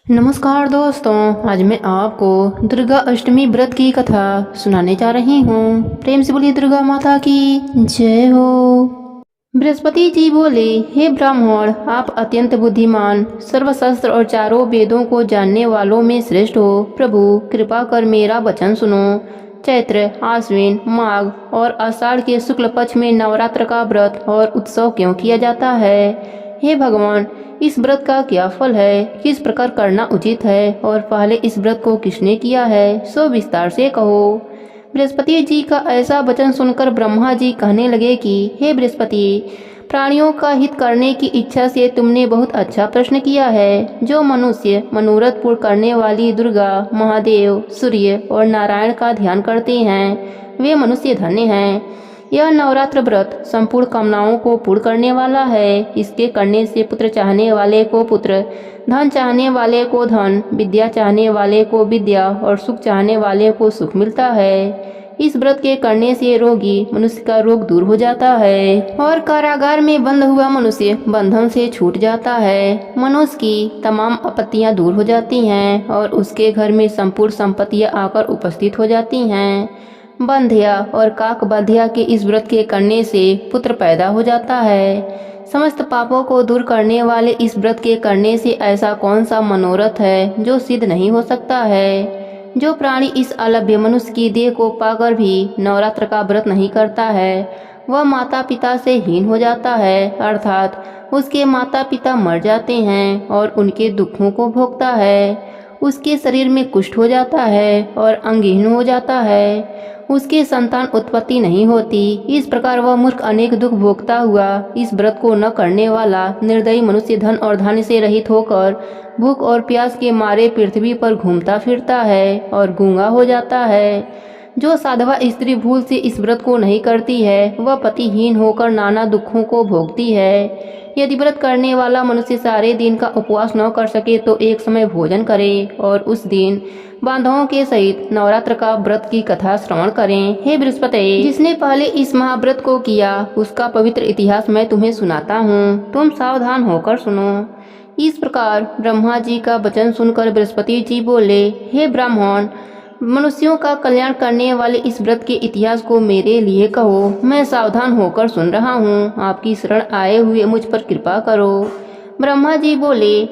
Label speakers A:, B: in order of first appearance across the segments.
A: नमस्कार दोस्तों, आज मैं आपको दुर्गा अष्टमी व्रत की कथा सुनाने जा रही हूँ। प्रेम से बोलिए दुर्गा माता की जय हो। बृहस्पति जी बोले, हे ब्राह्मण, आप अत्यंत बुद्धिमान, सर्वशास्त्र और चारों वेदों को जानने वालों में श्रेष्ठ हो। प्रभु कृपा कर मेरा वचन सुनो। चैत्र, आश्विन, माघ और आषाढ़ के शुक्ल पक्ष में नवरात्र का व्रत और उत्सव क्यों किया जाता है? हे भगवान, इस व्रत का क्या फल है, किस प्रकार करना उचित है और पहले इस व्रत को किसने किया है, सो विस्तार से कहो। बृहस्पति जी का ऐसा वचन सुनकर ब्रह्मा जी कहने लगे कि हे बृहस्पति, प्राणियों का हित करने की इच्छा से तुमने बहुत अच्छा प्रश्न किया है। जो मनुष्य मनोरथ पूर्ण करने वाली दुर्गा, महादेव, सूर्य और नारायण का ध्यान करते हैं, वे मनुष्य धन्य हैं। यह नवरात्र व्रत संपूर्ण कामनाओं को पूर्ण करने वाला है। इसके करने से पुत्र चाहने वाले को पुत्र, धन चाहने वाले को धन, विद्या चाहने वाले को विद्या और सुख चाहने वाले को सुख मिलता है। इस व्रत के करने से रोगी मनुष्य का रोग दूर हो जाता है और कारागार में बंद हुआ मनुष्य बंधन से छूट जाता है। मनुष्य की तमाम आपत्तियां दूर हो जाती हैं और उसके घर में संपूर्ण संपत्तियां आकर उपस्थित हो जाती हैं। बंध्या और काक बंध्या के इस व्रत के करने से पुत्र पैदा हो जाता है। समस्त पापों को दूर करने वाले इस व्रत के करने से ऐसा कौन सा मनोरथ है जो सिद्ध नहीं हो सकता है? जो प्राणी इस अलभ्य मनुष्य की देह को पाकर भी नवरात्र का व्रत नहीं करता है, वह माता पिता से हीन हो जाता है, अर्थात उसके माता पिता मर जाते हैं और उनके दुखों को भोगता है। उसके शरीर में कुष्ठ हो जाता है और अंगहीन हो जाता है। उसके संतान उत्पत्ति नहीं होती। इस प्रकार वह मूर्ख अनेक दुख भोगता हुआ इस व्रत को न करने वाला निर्दयी मनुष्य धन और धान्य से रहित होकर भूख और प्यास के मारे पृथ्वी पर घूमता फिरता है और गूंगा हो जाता है। जो साधवा स्त्री भूल से इस व्रत को नहीं करती है, वह पतिहीन होकर नाना दुखों को भोगती है। यदि व्रत करने वाला मनुष्य सारे दिन का उपवास न कर सके तो एक समय भोजन करे और उस दिन बांधवों के सहित नवरात्र का व्रत की कथा श्रवण करें। हे बृहस्पति, जिसने पहले इस महाव्रत को किया उसका पवित्र इतिहास मैं तुम्हें सुनाता हूँ, तुम सावधान होकर सुनो। इस प्रकार ब्रह्मा जी का वचन सुनकर बृहस्पति जी बोले, हे ब्राह्मण, मनुष्यों का कल्याण करने वाले इस व्रत के इतिहास को मेरे लिए कहो। मैं सावधान होकर सुन रहा हूँ। आपकी शरण आए हुए मुझ पर कृपा करो। ब्रह्मा जी बोले,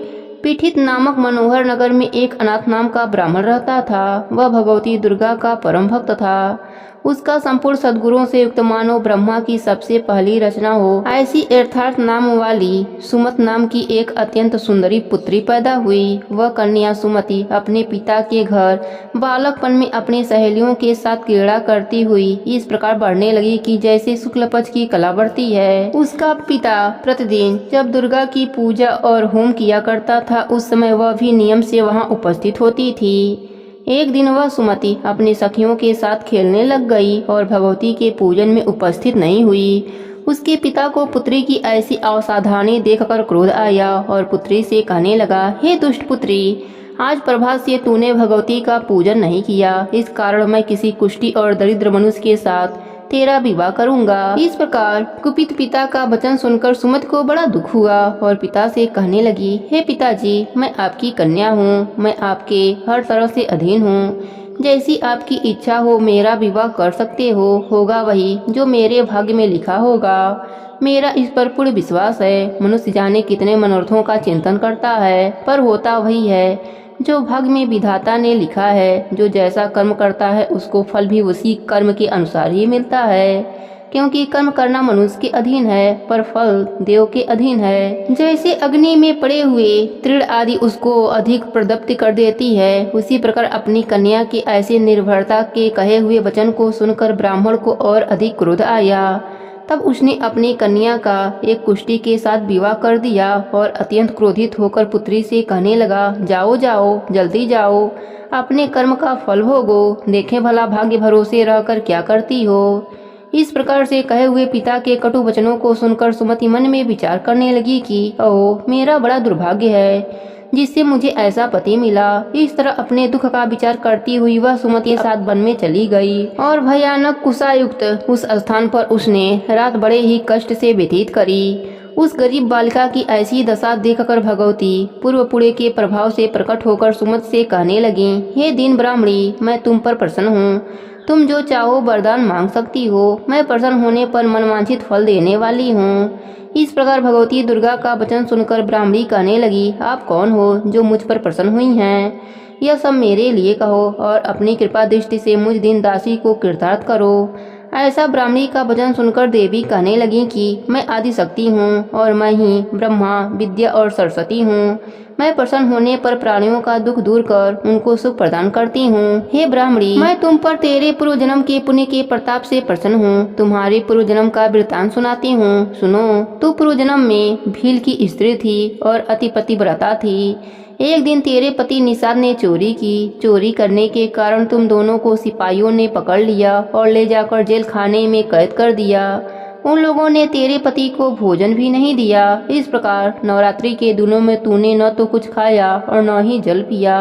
A: पीठित नामक मनोहर नगर में एक अनाथ नाम का ब्राह्मण रहता था। वह भगवती दुर्गा का परम भक्त था। उसका संपूर्ण सद्गुरुओं से युक्त मानो ब्रह्मा की सबसे पहली रचना हो ऐसी यथार्थ नाम वाली सुमत नाम की एक अत्यंत सुंदरी पुत्री पैदा हुई। वह कन्या सुमति अपने पिता के घर बालकपन में अपनी सहेलियों के साथ क्रीड़ा करती हुई इस प्रकार बढ़ने लगी कि जैसे शुक्ल पक्ष की कला बढ़ती है। उसका पिता प्रतिदिन जब दुर्गा की पूजा और होम किया करता था, उस समय वह भी नियम से वहाँ उपस्थित होती थी। एक दिन वह सुमति अपनी सखियों के साथ खेलने लग गई और भगवती के पूजन में उपस्थित नहीं हुई। उसके पिता को पुत्री की ऐसी असावधानी देखकर क्रोध आया और पुत्री से कहने लगा, हे दुष्ट पुत्री, आज प्रभात से तूने भगवती का पूजन नहीं किया। इस कारण मैं किसी कुष्ठी और दरिद्र मनुष्य के साथ तेरा विवाह करूंगा। इस प्रकार कुपित पिता का वचन सुनकर सुमत को बड़ा दुख हुआ और पिता से कहने लगी, हे पिताजी, मैं आपकी कन्या हूँ, मैं आपके हर तरह से अधीन हूँ। जैसी आपकी इच्छा हो मेरा विवाह कर सकते हो। होगा वही जो मेरे भाग्य में लिखा होगा। मेरा इस पर पूर्ण विश्वास है। मनुष्य जाने कितने मनोरथों का चिंतन करता है, पर होता वही है जो भाग्य में विधाता ने लिखा है। जो जैसा कर्म करता है उसको फल भी उसी कर्म के अनुसार ही मिलता है, क्योंकि कर्म करना मनुष्य के अधीन है पर फल देव के अधीन है। जैसे अग्नि में पड़े हुए तृण आदि उसको अधिक प्रदप्त कर देती है, उसी प्रकार अपनी कन्या के ऐसे निर्भरता के कहे हुए वचन को सुनकर ब्राह्मण को और अधिक क्रोध आया। तब उसने अपनी कन्या का एक कुष्ठी के साथ विवाह कर दिया और अत्यंत क्रोधित होकर पुत्री से कहने लगा, जाओ जाओ, जल्दी जाओ, अपने कर्म का फल भोगो। देखें भला भाग्य भरोसे रहकर क्या करती हो। इस प्रकार से कहे हुए पिता के कटु वचनों को सुनकर सुमति मन में विचार करने लगी कि ओह, मेरा बड़ा दुर्भाग्य है जिससे मुझे ऐसा पति मिला। इस तरह अपने दुख का विचार करती हुई वह सुमति के साथ वन में चली गई और भयानक कुशायुक्त उस स्थान पर उसने रात बड़े ही कष्ट से व्यतीत करी। उस गरीब बालिका की ऐसी दशा देखकर भगवती पूर्व पुण्य के प्रभाव से प्रकट होकर सुमत से कहने लगी, हे दीन ब्राह्मणी, मैं तुम पर प्रसन्न हूँ। तुम जो चाहो वरदान मांग सकती हो। मैं प्रसन्न होने पर मनवांछित फल देने वाली हूँ। इस प्रकार भगवती दुर्गा का वचन सुनकर ब्राह्मणी कहने लगी, आप कौन हो जो मुझ पर प्रसन्न हुई हैं? यह सब मेरे लिए कहो और अपनी कृपा दृष्टि से मुझ दीन दासी को कृतार्थ करो। ऐसा ब्राह्मणी का वचन सुनकर देवी कहने लगी कि मैं आदि शक्ति हूँ और मैं ही ब्रह्मा, विद्या और सरस्वती हूँ। मैं प्रसन्न होने पर प्राणियों का दुख दूर कर उनको सुख प्रदान करती हूँ। हे ब्राह्मणी, मैं तुम पर तेरे पूर्व जन्म के पुण्य के प्रताप से प्रसन्न हूँ। तुम्हारे पूर्व जन्म का वृत्तांत सुनाती हूँ, सुनो। तू पूर्व जन्म में भील की स्त्री थी और अति पतिव्रता थी। एक दिन तेरे पति निषाद ने चोरी की। चोरी करने के कारण तुम दोनों को सिपाहियों ने पकड़ लिया और ले जाकर जेल खाने में कैद कर दिया। उन लोगों ने तेरे पति को भोजन भी नहीं दिया। इस प्रकार नवरात्रि के दिनों में तूने न तो कुछ खाया और न ही जल पिया।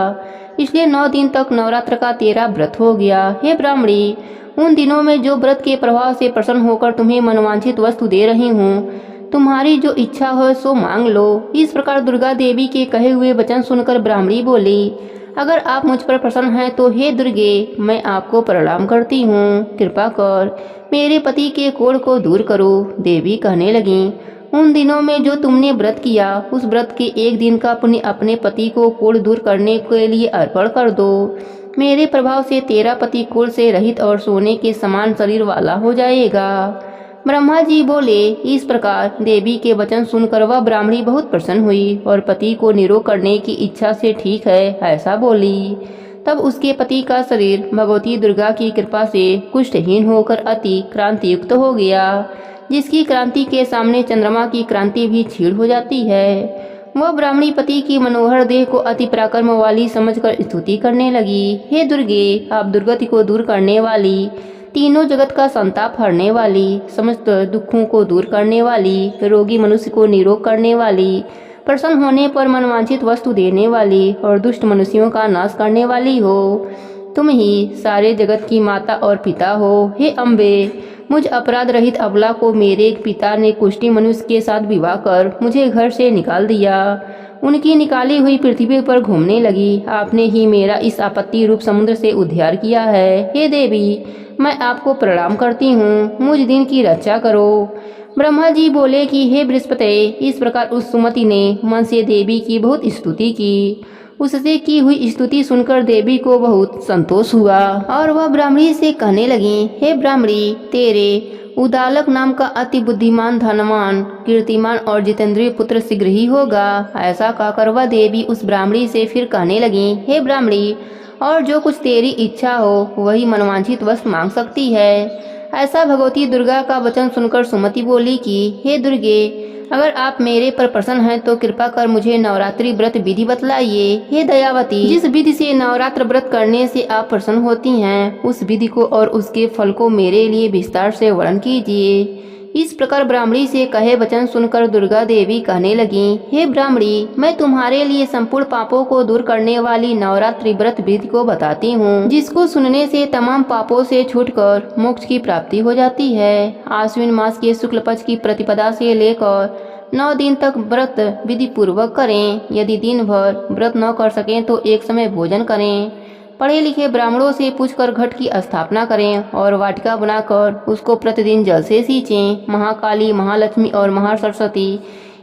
A: इसलिए 9 दिन तक नवरात्र का तेरा व्रत हो गया। हे ब्राह्मणी, उन दिनों में जो व्रत के प्रभाव से प्रसन्न होकर तुम्हें मनवांछित वस्तु दे रही हूँ। तुम्हारी जो इच्छा हो सो मांग लो। इस प्रकार दुर्गा देवी के कहे हुए वचन सुनकर ब्राह्मणी बोली, अगर आप मुझ पर प्रसन्न हैं तो हे दुर्गे, मैं आपको प्रणाम करती हूँ। कृपा कर मेरे पति के कोढ़ को दूर करो। देवी कहने लगी, उन दिनों में जो तुमने व्रत किया उस व्रत के एक दिन का पुण्य अपने पति को कोढ़ दूर करने के लिए अर्पण कर दो। मेरे प्रभाव से तेरा पति कोढ़ से रहित और सोने के समान शरीर वाला हो जाएगा। ब्रह्मा जी बोले। इस प्रकार देवी के वचन सुनकर वह ब्राह्मणी बहुत प्रसन्न हुई और पति को निरोग करने की इच्छा से ठीक है ऐसा बोली। तब उसके पति का शरीर भगवती दुर्गा की कृपा से कुष्ठहीन होकर अति क्रांति युक्त हो गया, जिसकी क्रांति के सामने चंद्रमा की क्रांति भी क्षीण हो जाती है। वह ब्राह्मणी पति की मनोहर देह को अति पराक्रम वाली समझकर स्तुति करने लगी, हे दुर्गे, आप दुर्गति को दूर करने वाली, तीनों जगत का संताप हरने वाली, समस्त दुखों को दूर करने वाली, रोगी मनुष्य को निरोग करने वाली, प्रसन्न होने पर मनवांछित वस्तु देने वाली और दुष्ट मनुष्यों का नाश करने वाली हो। तुम ही सारे जगत की माता और पिता हो। हे अम्बे, मुझ अपराध रहित अबला को मेरे पिता ने कुष्ठी मनुष्य के साथ विवाह कर मुझे घर से निकाल दिया। उनकी निकाली हुई पृथ्वी पर घूमने लगी। आपने ही मेरा इस आपत्ति रूप समुद्र से उद्धार किया है। हे देवी, मैं आपको प्रणाम करती हूँ। मुझ दिन की रक्षा करो। ब्रह्मा जी बोले कि हे बृहस्पति, इस प्रकार उस सुमति ने मन से देवी की बहुत स्तुति की। उससे की हुई स्तुति सुनकर देवी को बहुत संतोष हुआ और वह ब्राह्मणी से कहने लगी, हे ब्राह्मणी, तेरे उदालक नाम का अति बुद्धिमान, धनवान, कीर्तिमान और जितेंद्रिय पुत्र शीघ्र ही होगा। ऐसा कहकर वह देवी उस ब्राह्मणी से फिर कहने लगी, हे ब्राह्मणी, और जो कुछ तेरी इच्छा हो वही मनवांछित वस्तु मांग सकती है। ऐसा भगवती दुर्गा का वचन सुनकर सुमति बोली कि हे दुर्गे, अगर आप मेरे पर प्रसन्न हैं तो कृपा कर मुझे नवरात्रि व्रत विधि बतलाइए। हे दयावती, जिस विधि से नवरात्र व्रत करने से आप प्रसन्न होती हैं उस विधि को और उसके फल को मेरे लिए विस्तार से वर्णन कीजिए। इस प्रकार ब्राह्मणी से कहे वचन सुनकर दुर्गा देवी कहने लगी, हे ब्राह्मणी, मैं तुम्हारे लिए संपूर्ण पापों को दूर करने वाली नवरात्रि व्रत विधि को बताती हूँ, जिसको सुनने से तमाम पापों से छूटकर मोक्ष की प्राप्ति हो जाती है। आश्विन मास के शुक्ल पक्ष की प्रतिपदा से लेकर 9 दिन तक व्रत विधि पूर्वक करें। यदि दिन भर व्रत न कर सकें तो एक समय भोजन करें। पढ़े लिखे ब्राह्मणों से पूछकर घट की स्थापना करें और वाटिका बनाकर उसको प्रतिदिन जल से सींचें। महाकाली, महालक्ष्मी और महासरस्वती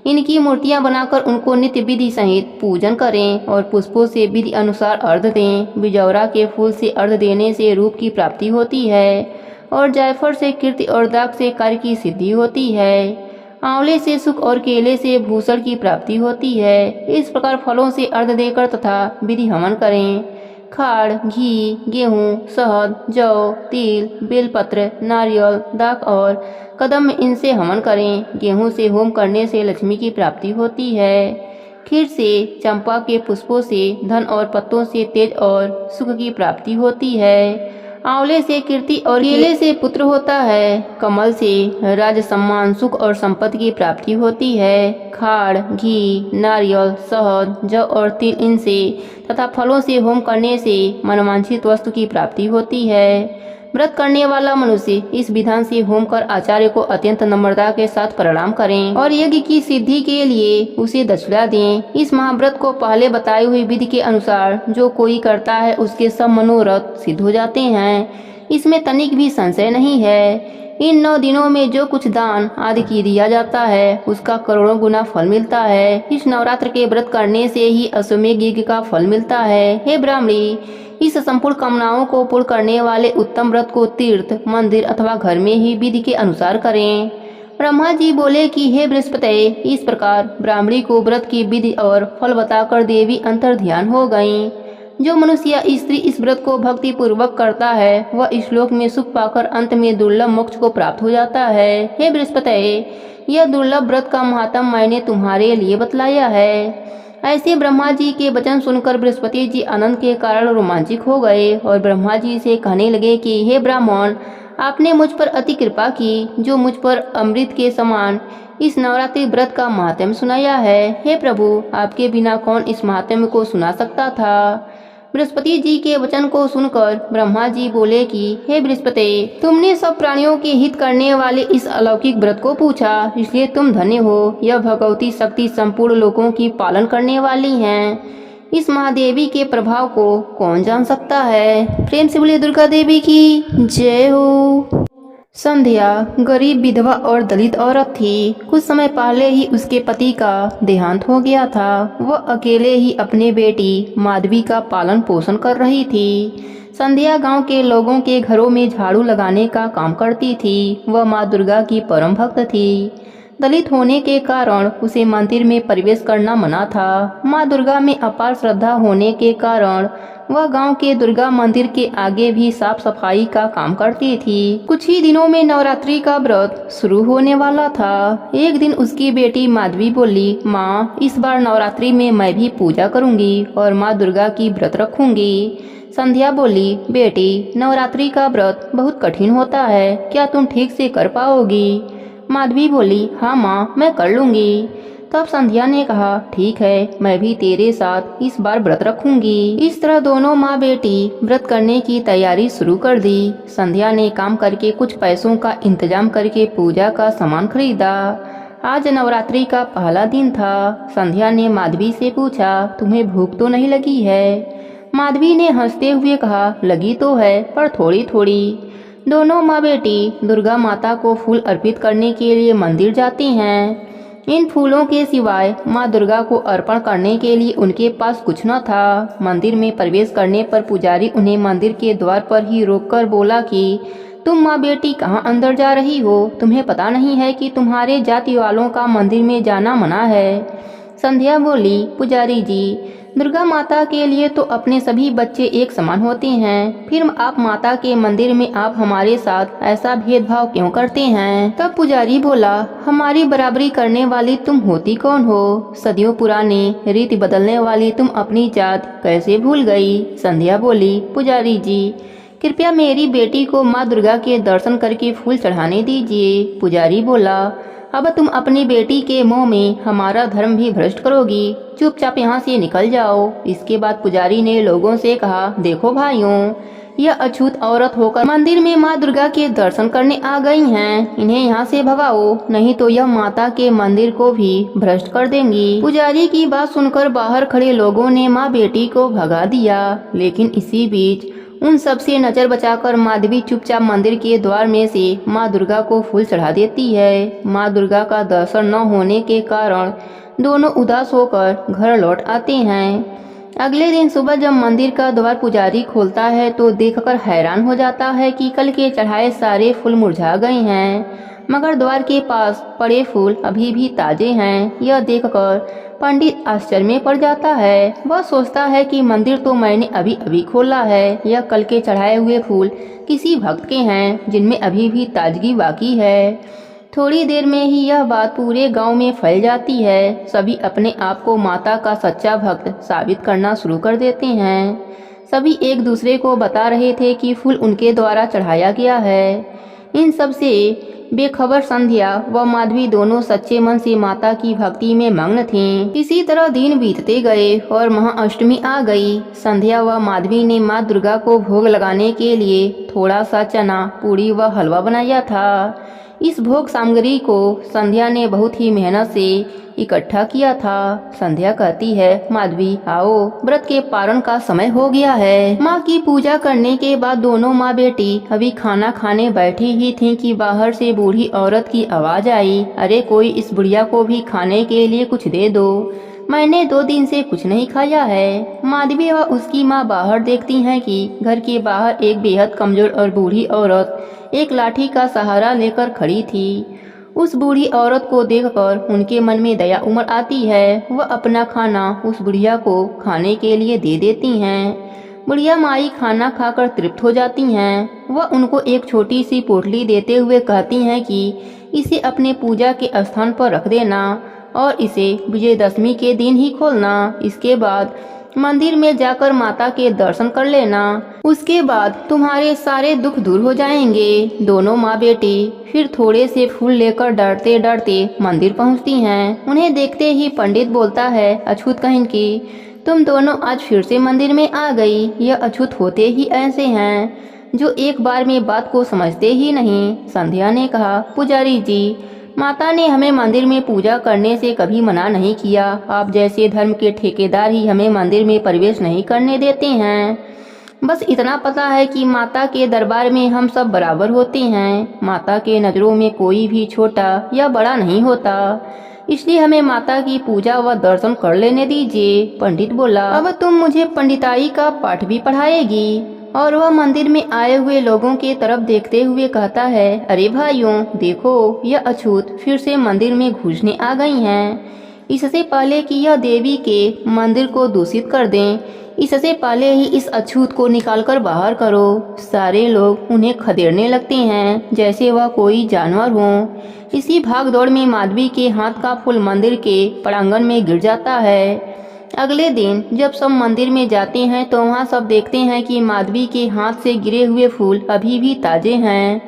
A: इनकी मूर्तियां बनाकर उनको नित्य विधि सहित पूजन करें और पुष्पों से विधि अनुसार अर्घ दें। बिजौरा के फूल से अर्घ देने से रूप की प्राप्ति होती है और जायफल से कीर्ति और दाग से कार्य की सिद्धि होती है। आंवले से सुख और केले से भूषण की प्राप्ति होती है। इस प्रकार फलों से अर्घ देकर तथा विधि हवन करें। खाड़, घी, गेहूँ, शहद, जौ, तिल, बेलपत्र, नारियल, दाख और कदम इनसे हवन करें। गेहूँ से होम करने से लक्ष्मी की प्राप्ति होती है। खीर से, चंपा के पुष्पों से, धन और पत्तों से तेज और सुख की प्राप्ति होती है। आंवले से कीर्ति और केले से पुत्र होता है। कमल से राज, सम्मान, सुख और संपत्ति की प्राप्ति होती है। खाड़, घी, नारियल, शहद, जौ और तिल इनसे तथा फलों से होम करने से मनवांछित वस्तु की प्राप्ति होती है। व्रत करने वाला मनुष्य इस विधान से होम कर आचार्य को अत्यंत नम्रता के साथ प्रणाम करें और यज्ञ की सिद्धि के लिए उसे दक्षिणा दें। इस महाव्रत को पहले बताई हुई विधि के अनुसार जो कोई करता है उसके सब मनोरथ सिद्ध हो जाते हैं, इसमें तनिक भी संशय नहीं है। इन 9 दिनों में जो कुछ दान आदि की दिया जाता है उसका करोड़ों गुना फल मिलता है। इस नवरात्र के व्रत करने से ही अश्वमेध यज्ञ का फल मिलता है। हे ब्राह्मणी, इस संपूर्ण कामनाओं को पूर्ण करने वाले उत्तम व्रत को तीर्थ, मंदिर अथवा घर में ही विधि के अनुसार करें। ब्रह्मा जी बोले कि हे बृहस्पति, इस प्रकार ब्राह्मणी को व्रत की विधि और फल बताकर देवी अंतर ध्यान हो गईं। जो मनुष्य या स्त्री इस व्रत को भक्ति पूर्वक करता है वह इस श्लोक में सुख पाकर अंत में दुर्लभ मोक्ष को प्राप्त हो जाता है। हे बृहस्पति, यह दुर्लभ व्रत का महात्म मैंने तुम्हारे लिए बतलाया है। ऐसे ब्रह्मा जी के वचन सुनकर बृहस्पति जी आनंद के कारण रोमांचित हो गए और ब्रह्मा जी से कहने लगे कि हे ब्राह्मण, आपने मुझ पर अति कृपा की, जो मुझ पर अमृत के समान इस नवरात्रि व्रत का महात्म्य सुनाया है। हे प्रभु, आपके बिना कौन इस महात्म्य को सुना सकता था। बृहस्पति जी के वचन को सुनकर ब्रह्मा जी बोले कि हे बृहस्पति, तुमने सब प्राणियों के हित करने वाले इस अलौकिक व्रत को पूछा, इसलिए तुम धन्य हो। यह भगवती शक्ति संपूर्ण लोगों की पालन करने वाली हैं। इस महादेवी के प्रभाव को कौन जान सकता है। प्रेम से बोलिए दुर्गा देवी की जय हो। संध्या गरीब विधवा और दलित औरत थी। कुछ समय पहले ही उसके पति का देहांत हो गया था। वह अकेले ही अपने बेटी माधवी का पालन पोषण कर रही थी। संध्या गांव के लोगों के घरों में झाड़ू लगाने का काम करती थी। वह माँ दुर्गा की परम भक्त थी। दलित होने के कारण उसे मंदिर में प्रवेश करना मना था। माँ दुर्गा में अपार श्रद्धा होने के कारण वह गांव के दुर्गा मंदिर के आगे भी साफ सफाई का काम करती थी। कुछ ही दिनों में नवरात्रि का व्रत शुरू होने वाला था। एक दिन उसकी बेटी माधवी बोली, माँ, इस बार नवरात्रि में मैं भी पूजा करूंगी और माँ दुर्गा की व्रत रखूंगी। संध्या बोली, बेटी, नवरात्रि का व्रत बहुत कठिन होता है, क्या तुम ठीक से कर पाओगी। माधवी बोली, हाँ माँ, मैं कर लूंगी। तब संध्या ने कहा, ठीक है, मैं भी तेरे साथ इस बार व्रत रखूंगी। इस तरह दोनों माँ बेटी व्रत करने की तैयारी शुरू कर दी। संध्या ने काम करके कुछ पैसों का इंतजाम करके पूजा का सामान खरीदा। आज नवरात्रि का पहला दिन था। संध्या ने माधवी से पूछा, तुम्हें भूख तो नहीं लगी है। माधवी ने हंसते हुए कहा, लगी तो है, पर थोड़ी थोड़ी। दोनों माँ बेटी दुर्गा माता को फूल अर्पित करने के लिए मंदिर जाती हैं। इन फूलों के सिवाय माँ दुर्गा को अर्पण करने के लिए उनके पास कुछ न था। मंदिर में प्रवेश करने पर पुजारी उन्हें मंदिर के द्वार पर ही रोककर बोला कि तुम माँ बेटी कहाँ अंदर जा रही हो, तुम्हें पता नहीं है कि तुम्हारे जाति वालों का मंदिर में जाना मना है। संध्या बोली, पुजारी जी, दुर्गा माता के लिए तो अपने सभी बच्चे एक समान होते हैं, फिर आप माता के मंदिर में आप हमारे साथ ऐसा भेदभाव क्यों करते हैं। तब पुजारी बोला, हमारी बराबरी करने वाली तुम होती कौन हो। सदियों पुराने रीति बदलने वाली तुम अपनी जात कैसे भूल गई। संध्या बोली, पुजारी जी, कृपया मेरी बेटी को माँ दुर्गा के दर्शन करके फूल चढ़ाने दीजिए। पुजारी बोला, अब तुम अपनी बेटी के मुंह में हमारा धर्म भी भ्रष्ट करोगी, चुपचाप यहाँ से निकल जाओ। इसके बाद पुजारी ने लोगों से कहा, देखो भाइयों, यह अछूत औरत होकर मंदिर में माँ दुर्गा के दर्शन करने आ गई हैं, इन्हें यहाँ से भगाओ, नहीं तो यह माता के मंदिर को भी भ्रष्ट कर देंगी। पुजारी की बात सुनकर बाहर खड़े लोगों ने माँ बेटी को भगा दिया, लेकिन इसी बीच उन सबसे नजर बचाकर माधवी चुपचाप मंदिर के द्वार में से माँ दुर्गा को फूल चढ़ा देती है। माँ दुर्गा का दर्शन न होने के कारण दोनों उदास होकर घर लौट आते हैं। अगले दिन सुबह जब मंदिर का द्वार पुजारी खोलता है तो देखकर हैरान हो जाता है कि कल के चढ़ाए सारे फूल मुरझा गए हैं, मगर द्वार के पास पड़े फूल अभी भी ताजे हैं। यह देखकर पंडित आश्चर्य में पड़ जाता है। वह सोचता है कि मंदिर तो मैंने अभी अभी खोला है, यह कल के चढ़ाए हुए फूल किसी भक्त के हैं जिनमें अभी भी ताजगी बाकी है। थोड़ी देर में ही यह बात पूरे गांव में फैल जाती है। सभी अपने आप को माता का सच्चा भक्त साबित करना शुरू कर देते हैं। सभी एक दूसरे को बता रहे थे कि फूल उनके द्वारा चढ़ाया गया है। इन सब से बेखबर संध्या व माधवी दोनों सच्चे मन से माता की भक्ति में मग्न थीं। इसी तरह दिन बीतते गए और महाअष्टमी आ गई। संध्या व माधवी ने माँ दुर्गा को भोग लगाने के लिए थोड़ा सा चना, पूड़ी व हलवा बनाया था। इस भोग सामग्री को संध्या ने बहुत ही मेहनत से इकट्ठा किया था। संध्या कहती है, माधवी आओ, व्रत के पारण का समय हो गया है। माँ की पूजा करने के बाद दोनों माँ बेटी अभी खाना खाने बैठी ही थीं कि बाहर से बूढ़ी औरत की आवाज आई, अरे कोई इस बुढ़िया को भी खाने के लिए कुछ दे दो, मैंने 2 दिन से कुछ नहीं खाया है। माधवी व उसकी माँ बाहर देखती हैं कि घर के बाहर एक बेहद कमजोर और बूढ़ी औरत एक लाठी का सहारा लेकर खड़ी थी। उस बूढ़ी औरत को देखकर उनके मन में दया उमड़ आती है। वह अपना खाना उस बुढ़िया को खाने के लिए दे देती हैं। बुढ़िया माई खाना खाकर तृप्त हो जाती हैं। वह उनको एक छोटी सी पोटली देते हुए कहती हैं कि इसे अपने पूजा के स्थान पर रख देना और इसे विजयदशमी के दिन ही खोलना। इसके बाद मंदिर में जाकर माता के दर्शन कर लेना। उसके बाद तुम्हारे सारे दुख दूर हो जाएंगे। दोनों माँ बेटी फिर थोड़े से फूल लेकर डरते डरते मंदिर पहुँचती हैं। उन्हें देखते ही पंडित बोलता है, अछूत कहिन की तुम दोनों आज फिर से मंदिर में आ गई। यह अछूत होते ही ऐसे हैं जो एक बार में बात को समझते ही नहीं। संध्या ने कहा, पुजारी जी, माता ने हमें मंदिर में पूजा करने से कभी मना नहीं किया। आप जैसे धर्म के ठेकेदार ही हमें मंदिर में प्रवेश नहीं करने देते हैं। बस इतना पता है कि माता के दरबार में हम सब बराबर होते हैं। माता के नज़रों में कोई भी छोटा या बड़ा नहीं होता, इसलिए हमें माता की पूजा व दर्शन कर लेने दीजिए। पंडित बोला, अब तुम मुझे पंडिताई का पाठ भी पढ़ाएगी। और वह मंदिर में आए हुए लोगों के तरफ देखते हुए कहता है, अरे भाइयों देखो, यह अछूत फिर से मंदिर में घुसने आ गई हैं। इससे पहले कि यह देवी के मंदिर को दूषित कर दें, इससे पहले ही इस अछूत को निकालकर बाहर करो। सारे लोग उन्हें खदेड़ने लगते हैं जैसे वह कोई जानवर हो। इसी भागदौड़ में माधवी के हाथ का फूल मंदिर के प्रांगण में गिर जाता है। अगले दिन जब सब मंदिर में जाते हैं तो वहाँ सब देखते हैं कि माधवी के हाथ से गिरे हुए फूल अभी भी ताजे हैं।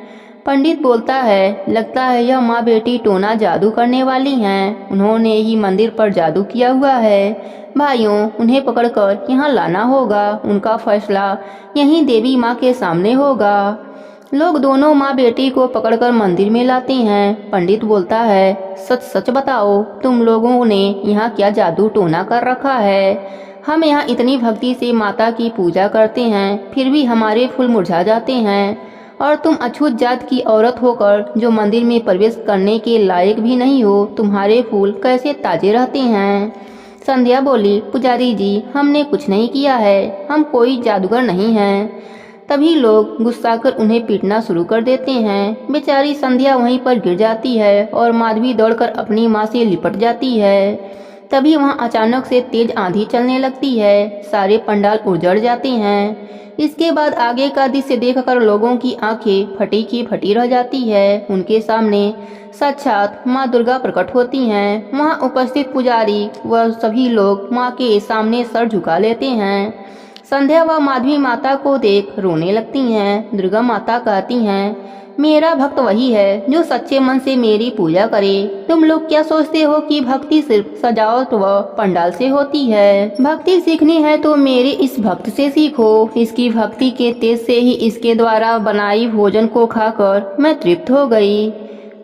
A: पंडित बोलता है, लगता है यह माँ बेटी टोना जादू करने वाली हैं। उन्होंने ही मंदिर पर जादू किया हुआ है। भाइयों, उन्हें पकड़कर यहाँ लाना होगा। उनका फैसला यहीं देवी माँ के सामने होगा। लोग दोनों माँ बेटी को पकड़कर मंदिर में लाते हैं। पंडित बोलता है, सच सच बताओ, तुम लोगों ने यहाँ क्या जादू टोना कर रखा है। हम यहाँ इतनी भक्ति से माता की पूजा करते हैं, फिर भी हमारे फूल मुरझा जाते हैं। और तुम अछूत जात की औरत होकर जो मंदिर में प्रवेश करने के लायक भी नहीं हो, तुम्हारे फूल कैसे ताजे रहते हैं। संध्या बोली, पुजारी जी, हमने कुछ नहीं किया है, हम कोई जादूगर नहीं हैं। तभी लोग गुस्सा कर उन्हें पीटना शुरू कर देते हैं। बेचारी संध्या वहीं पर गिर जाती है और माधवी दौड़कर अपनी माँ से लिपट जाती है। तभी वहाँ अचानक से तेज आंधी चलने लगती है। सारे पंडाल उजड़ जाते हैं। इसके बाद आगे का दृश्य देखकर लोगों की आंखें फटी की फटी रह जाती है। उनके सामने साक्षात माँ दुर्गा प्रकट होती हैं। वहाँ उपस्थित पुजारी व सभी लोग माँ के सामने सर झुका लेते हैं। संध्या व माधवी माता को देख रोने लगती हैं। दुर्गा माता कहती हैं, मेरा भक्त वही है जो सच्चे मन से मेरी पूजा करे। तुम लोग क्या सोचते हो कि भक्ति सिर्फ सजावट व पंडाल से होती है? भक्ति सीखनी है तो मेरे इस भक्त से सीखो। इसकी भक्ति के तेज से ही इसके द्वारा बनाई भोजन को खाकर मैं तृप्त हो गई।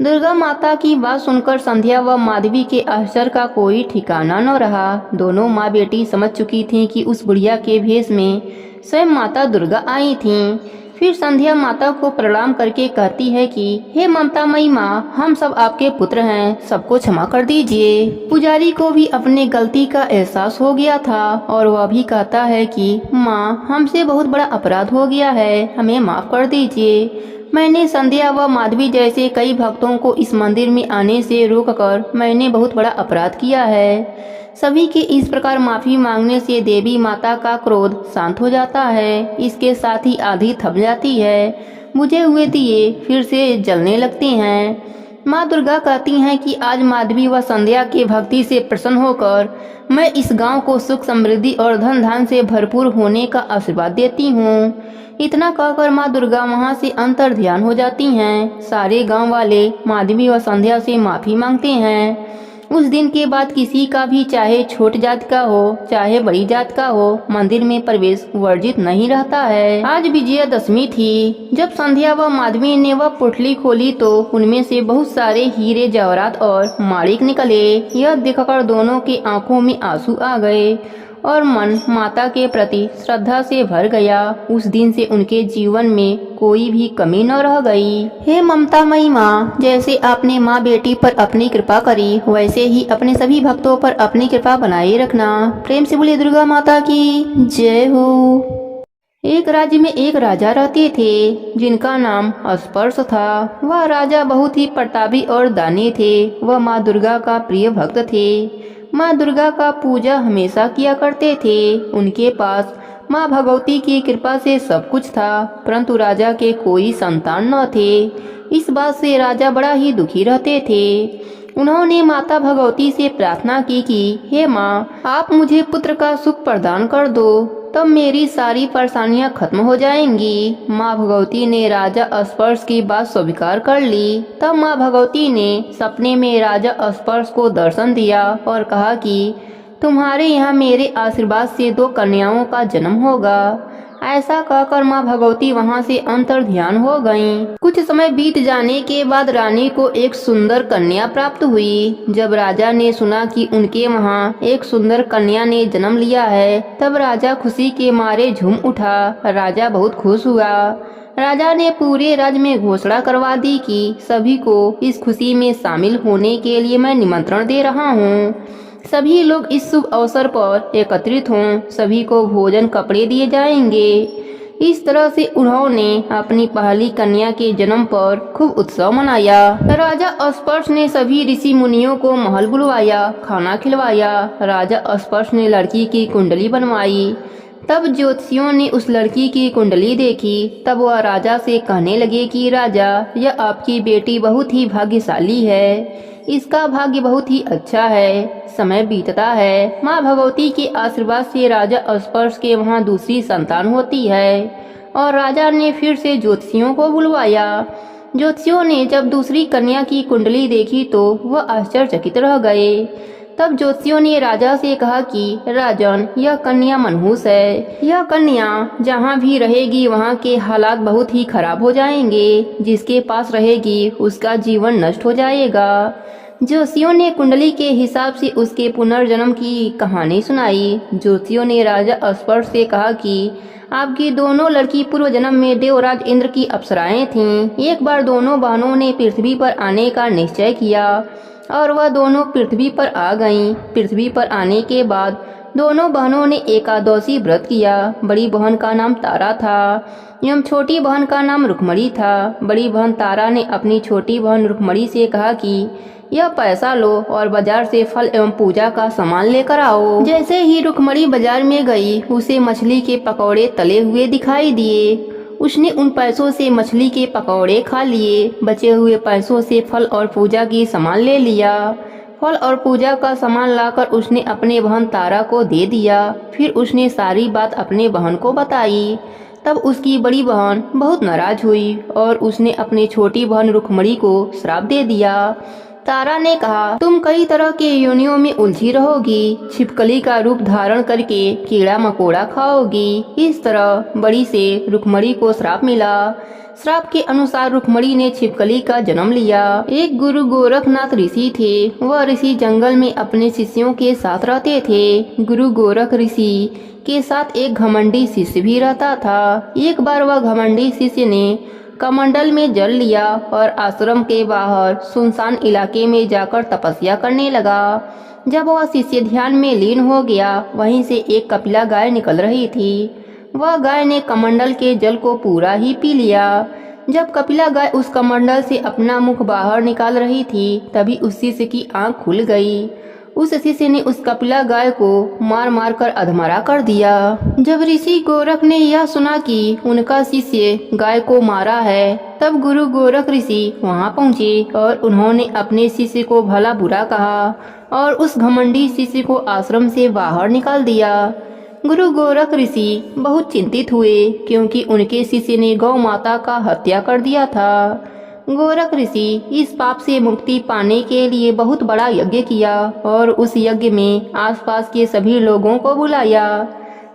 A: दुर्गा माता की बात सुनकर संध्या व माधवी के आश्चर्य का कोई ठिकाना न रहा। दोनों माँ बेटी समझ चुकी थीं कि उस बुढ़िया के भेष में स्वयं माता दुर्गा आई थीं। फिर संध्या माता को प्रणाम करके कहती है कि हे ममतामयी माँ, हम सब आपके पुत्र हैं, सबको क्षमा कर दीजिए। पुजारी को भी अपने गलती का एहसास हो गया था और वह भी कहता है कि माँ, हमसे बहुत बड़ा अपराध हो गया है, हमें माफ कर दीजिए। मैंने संध्या व माधवी जैसे कई भक्तों को इस मंदिर में आने से रोककर मैंने बहुत बड़ा अपराध किया है। सभी के इस प्रकार माफी मांगने से देवी माता का क्रोध शांत हो जाता है। इसके साथ ही आंधी थम जाती है। बुझे हुए दिए फिर से जलने लगते हैं। माँ दुर्गा कहती हैं कि आज माधवी व संध्या के भक्ति से प्रसन्न होकर मैं इस गांव को सुख समृद्धि और धन धान से भरपूर होने का आशीर्वाद देती हूँ। इतना कहकर माँ दुर्गा वहाँ से अंतर ध्यान हो जाती हैं। सारे गांव वाले माधवी व संध्या से माफी मांगते हैं। उस दिन के बाद किसी का भी चाहे छोट जात का हो चाहे बड़ी जात का हो मंदिर में प्रवेश वर्जित नहीं रहता है। आज विजयादशमी थी। जब संध्या व माधवी ने वह पुटली खोली तो उनमें से बहुत सारे हीरे जवाहरात और माणिक निकले। यह देखकर दोनों के आंखों में आंसू आ गए और मन माता के प्रति श्रद्धा से भर गया। उस दिन से उनके जीवन में कोई भी कमी न रह गई। हे ममतामयी माँ, जैसे आपने माँ बेटी पर अपनी कृपा करी वैसे ही अपने सभी भक्तों पर अपनी कृपा बनाए रखना। प्रेम से बोलिए दुर्गा माता की जय हो। एक राज्य में एक राजा रहते थे जिनका नाम स्पर्श था। वह राजा बहुत ही प्रतापी और दानी थे। वह माँ दुर्गा का प्रिय भक्त थे। माँ दुर्गा का पूजा हमेशा किया करते थे। उनके पास माँ भगवती की कृपा से सब कुछ था, परंतु राजा के कोई संतान न थे। इस बात से राजा बड़ा ही दुखी रहते थे। उन्होंने माता भगवती से प्रार्थना की कि हे माँ, आप मुझे पुत्र का सुख प्रदान कर दो, तब मेरी सारी परेशानियां खत्म हो जाएंगी। माँ भगवती ने राजा स्पर्श की बात स्वीकार कर ली। तब माँ भगवती ने सपने में राजा स्पर्श को दर्शन दिया और कहा कि तुम्हारे यहाँ मेरे आशीर्वाद से 2 कन्याओं का जन्म होगा। ऐसा कहकर माँ भगवती वहाँ से अंतर ध्यान हो गयीं। कुछ समय बीत जाने के बाद रानी को एक सुंदर कन्या प्राप्त हुई। जब राजा ने सुना कि उनके वहाँ एक सुंदर कन्या ने जन्म लिया है तब राजा खुशी के मारे झूम उठा। राजा बहुत खुश हुआ। राजा ने पूरे राज्य में घोषणा करवा दी कि सभी को इस खुशी में शामिल होने के लिए मैं निमंत्रण दे रहा हूँ। सभी लोग इस शुभ अवसर पर एकत्रित हों। सभी को भोजन कपड़े दिए जाएंगे। इस तरह से उन्होंने अपनी पहली कन्या के जन्म पर खूब उत्सव मनाया। राजा स्पर्श ने सभी ऋषि मुनियों को महल बुलवाया, खाना खिलवाया। राजा स्पर्श ने लड़की की कुंडली बनवाई। तब ज्योतिषियों ने उस लड़की की कुंडली देखी। तब वह राजा से कहने लगे कि राजा, यह आपकी बेटी बहुत ही भाग्यशाली है। इसका भाग्य बहुत ही अच्छा है। समय बीतता है। माँ भगवती के आशीर्वाद से राजा स्पर्श के वहाँ दूसरी संतान होती है और राजा ने फिर से ज्योतिषियों को बुलवाया। ज्योतिषियों ने जब दूसरी कन्या की कुंडली देखी तो वह आश्चर्यचकित रह गए। तब ज्योतिषियों ने राजा से कहा कि राजन, यह कन्या मनहूस है। यह कन्या जहाँ भी रहेगी वहाँ के हालात बहुत ही खराब हो जाएंगे। जिसके पास रहेगी उसका जीवन नष्ट हो जाएगा। ज्योतिषियों ने कुंडली के हिसाब से उसके पुनर्जन्म की कहानी सुनाई। ज्योतिषियों ने राजा स्पर्श से कहा कि आपकी दोनों लड़की पूर्व जन्म में देवराज इंद्र की अप्सराएं थीं। एक बार दोनों बहनों ने पृथ्वी पर आने का निश्चय किया और वह दोनों पृथ्वी पर आ गईं। पृथ्वी पर आने के बाद दोनों बहनों ने एकादशी व्रत किया। बड़ी बहन का नाम तारा था एवं छोटी बहन का नाम रुक्मणी था। बड़ी बहन तारा ने अपनी छोटी बहन रुक्मणी से कहा कि यह पैसा लो और बाजार से फल एवं पूजा का सामान लेकर आओ। जैसे ही रुक्मणी बाजार में गई, उसे मछली के पकौड़े तले हुए दिखाई दिए। उसने उन पैसों से मछली के पकौड़े खा लिए। बचे हुए पैसों से फल और पूजा की सामान ले लिया। फल और पूजा का सामान लाकर उसने अपने बहन तारा को दे दिया। फिर उसने सारी बात अपने बहन को बताई। तब उसकी बड़ी बहन बहुत नाराज हुई और उसने अपनी छोटी बहन रुक्मणी को श्राप दे दिया। तारा ने कहा, तुम कई तरह के योनियों में उलझी रहोगी। छिपकली का रूप धारण करके कीड़ा मकोड़ा खाओगी। इस तरह बड़ी से रुक्मणी को श्राप मिला। श्राप के अनुसार रुक्मणी ने छिपकली का जन्म लिया। एक गुरु गोरखनाथ ऋषि थे। वह ऋषि जंगल में अपने शिष्यों के साथ रहते थे। गुरु गोरख ऋषि के साथ एक घमंडी शिष्य भी रहता था। एक बार वह घमंडी शिष्य ने कमंडल में जल लिया और आश्रम के बाहर सुनसान इलाके में जाकर तपस्या करने लगा। जब वह शिष्य ध्यान में लीन हो गया, वहीं से एक कपिला गाय निकल रही थी। वह गाय ने कमंडल के जल को पूरा ही पी लिया। जब कपिला गाय उस कमंडल से अपना मुख बाहर निकाल रही थी, तभी उस शिष्य की आंख खुल गई उस शिष्य ने उस कपिला गाय को मार मार कर अधमरा कर दिया। जब ऋषि गोरख ने यह सुना कि उनका शिष्य गाय को मारा है, तब गुरु गोरख ऋषि वहां पहुंचे और उन्होंने अपने शिष्य को भला बुरा कहा और उस घमंडी शिष्य को आश्रम से बाहर निकाल दिया। गुरु गोरख ऋषि बहुत चिंतित हुए क्योंकि उनके शिष्य ने गौ माता का हत्या कर दिया था। गोरख ऋषि इस पाप से मुक्ति पाने के लिए बहुत बड़ा यज्ञ किया और उस यज्ञ में आसपास के सभी लोगों को बुलाया।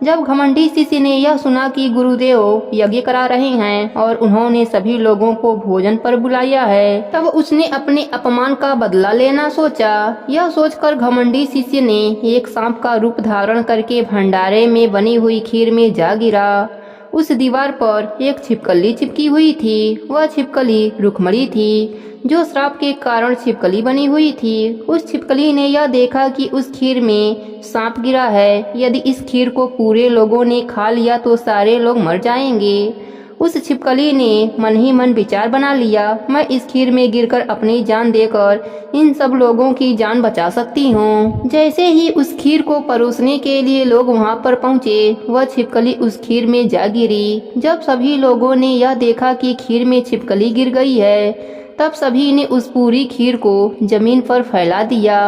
A: जब घमंडी शिष्य ने यह सुना कि गुरुदेव यज्ञ करा रहे हैं और उन्होंने सभी लोगों को भोजन पर बुलाया है, तब उसने अपने अपमान का बदला लेना सोचा। यह सोचकर घमंडी शिष्य ने एक सांप का रूप धारण करके भंडारे में बनी हुई खीर में जा गिरा। उस दीवार पर एक छिपकली चिपकी हुई थी। वह छिपकली रुक्मणी थी, जो श्राप के कारण छिपकली बनी हुई थी। उस छिपकली ने यह देखा कि उस खीर में सांप गिरा है। यदि इस खीर को पूरे लोगों ने खा लिया तो सारे लोग मर जाएंगे। उस छिपकली ने मन ही मन विचार बना लिया, मैं इस खीर में गिरकर अपनी जान देकर इन सब लोगों की जान बचा सकती हूँ। जैसे ही उस खीर को परोसने के लिए लोग वहाँ पर पहुँचे, वह छिपकली उस खीर में जा गिरी। जब सभी लोगों ने यह देखा कि खीर में छिपकली गिर गई है, तब सभी ने उस पूरी खीर को जमीन पर फैला दिया।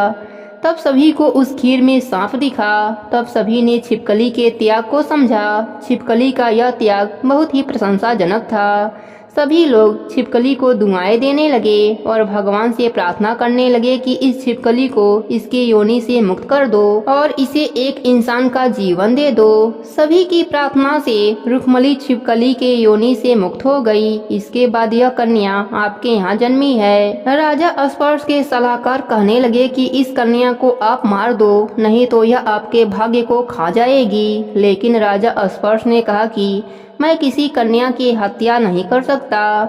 A: तब सभी को उस खीर में सांप दिखा। तब सभी ने छिपकली के त्याग को समझा। छिपकली का यह त्याग बहुत ही प्रशंसाजनक था। सभी लोग छिपकली को दुआएं देने लगे और भगवान से प्रार्थना करने लगे कि इस छिपकली को इसके योनि से मुक्त कर दो और इसे एक इंसान का जीवन दे दो। सभी की प्रार्थना से रुक्मणी छिपकली के योनि से मुक्त हो गई। इसके बाद यह कन्या आपके यहाँ जन्मी है। राजा स्पर्श के सलाहकार कहने लगे कि इस कन्या को आप मार दो, नहीं तो यह आपके भाग्य को खा जाएगी। लेकिन राजा स्पर्श ने कहा कि मैं किसी कन्या की हत्या नहीं कर सकता।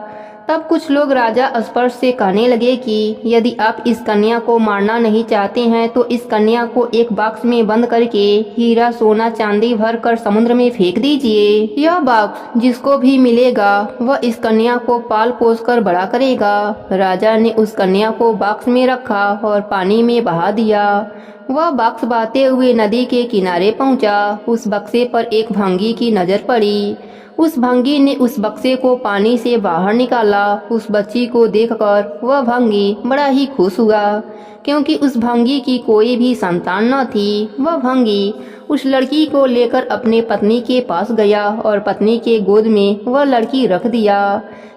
A: तब कुछ लोग राजा स्पर्श से कहने लगे कि यदि आप इस कन्या को मारना नहीं चाहते हैं तो इस कन्या को एक बॉक्स में बंद करके हीरा सोना चांदी भर कर समुद्र में फेंक दीजिए। यह बॉक्स जिसको भी मिलेगा वह इस कन्या को पाल पोस कर बड़ा करेगा। राजा ने उस कन्या को बॉक्स में रखा और पानी में बहा दिया। वह बॉक्स बहते हुए नदी के किनारे पहुंचा। उस बक्से पर एक भंगी की नजर पड़ी। उस भंगी ने उस बक्से को पानी से बाहर निकाला। उस बच्ची को देखकर वह भंगी बड़ा ही खुश हुआ क्योंकि उस भंगी की कोई भी संतान न थी। वह भंगी उस लड़की को लेकर अपने पत्नी के पास गया और पत्नी के गोद में वह लड़की रख दिया।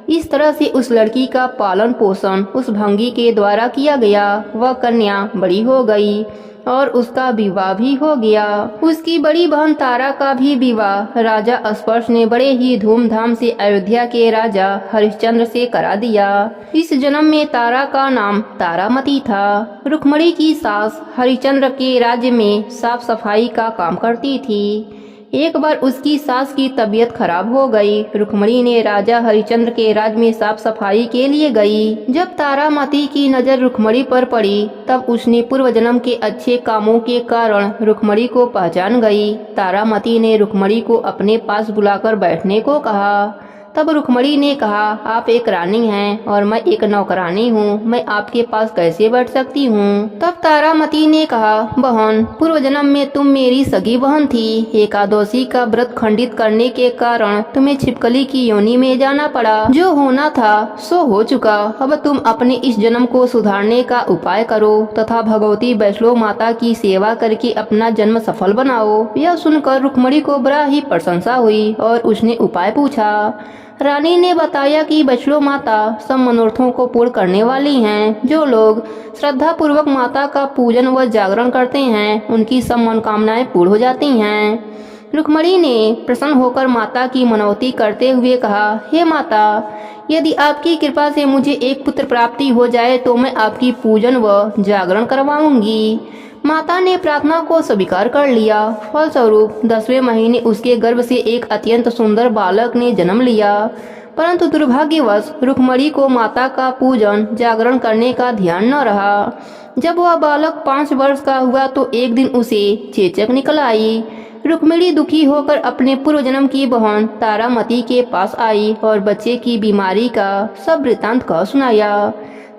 A: इस तरह से उस लड़की का पालन पोषण उस भंगी के द्वारा किया गया। वह कन्या बड़ी हो गई और उसका विवाह भी हो गया। उसकी बड़ी बहन तारा का भी विवाह राजा स्पर्श ने बड़े ही धूमधाम से अयोध्या के राजा हरिश्चंद्र से करा दिया। इस जन्म में तारा का नाम तारामती था। रुक्मणी की सास हरिश्चंद्र के राज्य में साफ सफाई का काम करती थी। एक बार उसकी सास की तबीयत खराब हो गई। रुक्मणी ने राजा हरिश्चंद्र के राज्य में साफ सफाई के लिए गई। जब तारामती की नजर रुक्मणी पर पड़ी, तब उसने पूर्व जन्म के अच्छे कामों के कारण रुक्मणी को पहचान गई। तारामती ने रुक्मणी को अपने पास बुलाकर बैठने को कहा। तब रुक्मणी ने कहा, आप एक रानी हैं और मैं एक नौकरानी हूँ, मैं आपके पास कैसे बैठ सकती हूँ। तब तारामती ने कहा, बहन, पूर्व जन्म में तुम मेरी सगी बहन थी। एकादशी का व्रत खंडित करने के कारण तुम्हें छिपकली की योनि में जाना पड़ा। जो होना था सो हो चुका। अब तुम अपने इस जन्म को सुधारने का उपाय करो तथा भगवती वैष्णो माता की सेवा करके अपना जन्म सफल बनाओ। यह सुनकर रुक्मणी को बड़ा ही प्रशंसा हुई और उसने उपाय पूछा। रानी ने बताया कि वैष्णो माता सब मनोरथों को पूर्ण करने वाली हैं। जो लोग श्रद्धा पूर्वक माता का पूजन व जागरण करते हैं उनकी सब मनोकामनाएं पूर्ण हो जाती हैं। रुक्मणी ने प्रसन्न होकर माता की मनौती करते हुए कहा, हे माता, यदि आपकी कृपा से मुझे एक पुत्र प्राप्ति हो जाए तो मैं आपकी पूजन व जागरण करवाऊंगी। माता ने प्रार्थना को स्वीकार कर लिया। फलस्वरूप 10वें महीने उसके गर्भ से एक अत्यंत सुंदर बालक ने जन्म लिया। परंतु दुर्भाग्यवश रुक्मणी को माता का पूजन जागरण करने का ध्यान न रहा। जब वह बालक 5 वर्ष का हुआ तो एक दिन उसे चेचक निकल आई। रुक्मिणी दुखी होकर अपने पूर्व जन्म की बहन तारामती के पास आई और बच्चे की बीमारी का सब वृतांत कह सुनाया।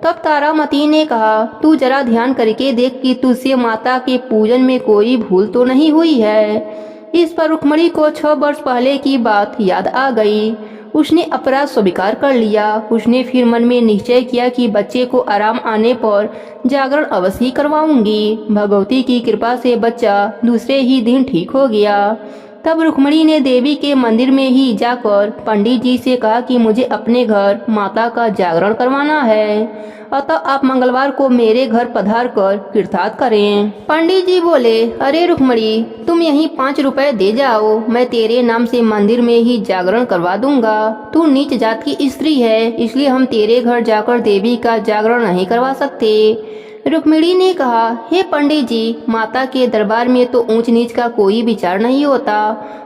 A: तब तारामती ने कहा, तू जरा ध्यान करके देख कि तुझसे माता के पूजन में कोई भूल तो नहीं हुई है। इस पर रुक्मणी को 6 वर्ष पहले की बात याद आ गई। उसने अपराध स्वीकार कर लिया। उसने फिर मन में निश्चय किया कि बच्चे को आराम आने पर जागरण अवश्य ही करवाऊंगी। भगवती की कृपा से बच्चा दूसरे ही दिन ठीक हो गया। तब रुक्मणी ने देवी के मंदिर में ही जाकर पंडित जी से कहा कि मुझे अपने घर माता का जागरण करवाना है, अतः आप मंगलवार को मेरे घर पधार कर कृतार्थ करें। पंडित जी बोले, अरे रुक्मणी, तुम यहीं 5 रुपए दे जाओ, मैं तेरे नाम से मंदिर में ही जागरण करवा दूंगा। तू नीच जात की स्त्री है, इसलिए हम तेरे घर जाकर देवी का जागरण नहीं करवा सकते। रुक्मिणी ने कहा, हे पंडित जी, माता के दरबार में तो ऊंच नीच का कोई विचार नहीं होता।